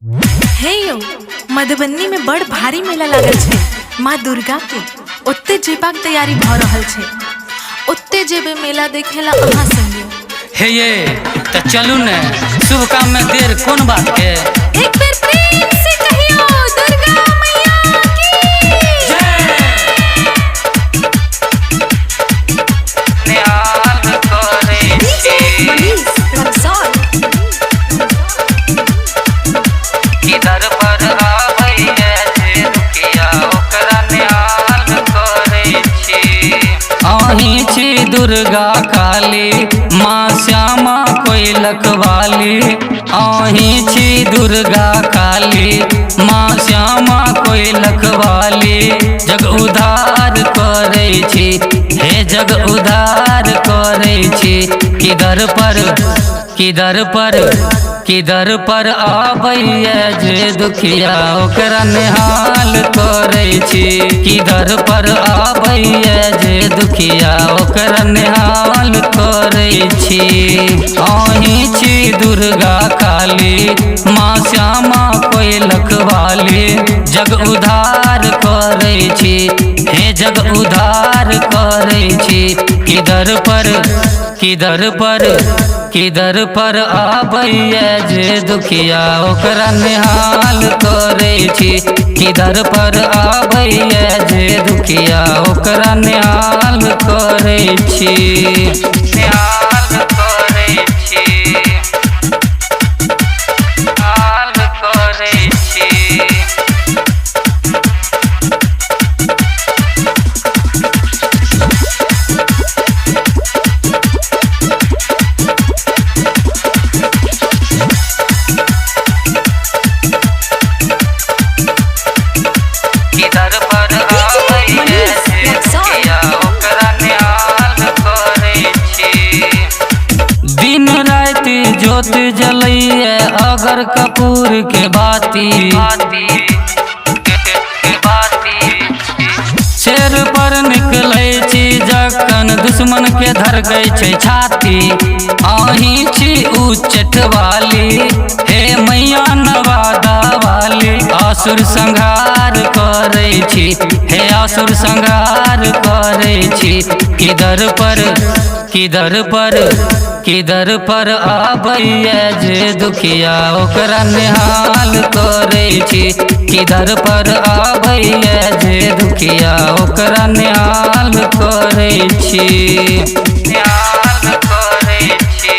हे यो मधुबनी में बड़ भारी मेला लागल छे माँ दुर्गा के। ओत्ते जेबाक तैयारी भ रहल छे। ओत्ते जेबे मेला देखेला अहाँ संगे। हे ये तो चलू ने, शुभ काम में देर कौन बात के। एक बेर प्रेम से कहियो दुर्गा मैया की जय। निहाल करे किधर पर आबैये जे दुखिया ओकरा निहाल करे छी। अहीं छी दुर्गा काली माँ श्यामा कोई लखवाली। अहीं छी दुर्गा काली माँ श्यामा कोई लखवाली। जग उद्धार करे छी, हे जग उद्धार करे छी। किधर पर आबैये जे दुखिया ओकरा निहाल करे छी। किधर पर आबैये जे दुखिया ओकरा निहाल करे छी। अहीं छी दुर्गा काली माँ श्यामा कोई लखवाली। जग उद्धार करे छी, हे जग उद्धार करे छी। किधर पर आबैये जे दुखिया ओकरा निहाल करे छी। किधर पर आबैये जे दुखिया ओकरा निहाल करे छी। निहाल करे छी, निहाल करे छी। दिन रात जोत जलैये अगर कपूर के बाती। शेर पर निकलै छी जखन दुश्मन के धरकै छै छाती। अहीं छी उच्चठ वाली, हे मैया नवादा वाली। असुर संहार करे छी, हे असुर संहार करे छी। किधर पर आबैये जे दुखिया ओकरा निहाल करे छी। किधर पर आबैये जे दुखिया ओकरा निहाल करे छी। निहाल करे छी,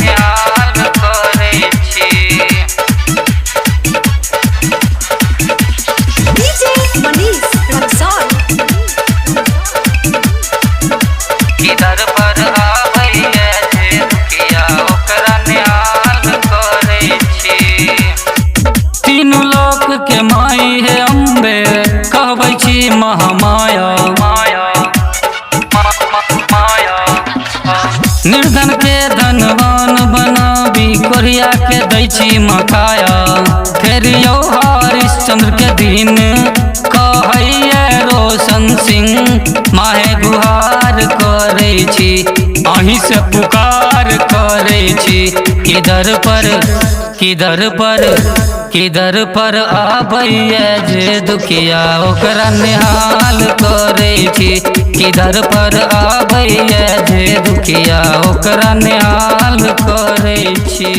निहाल करे छी। किधर पर आबैये जे दुखिया ओकरा निहाल करे छी। तीनू लोक के माई है अम्बे, कहबै छी महामाया। निर्धन के धनवान बनाबी, कोरिया के दै छी मकाया। फेर यौ हरिश्चंद्र के दिन, कहैये रोशन सिंह। माहे गुहार करे छी, अहीं से पुकार करे छी। किधर पर आबैये जे दुखिया ओकरा निहाल करे छी। किधर पर आबैये जे दुखिया ओकरा निहाल करे छी।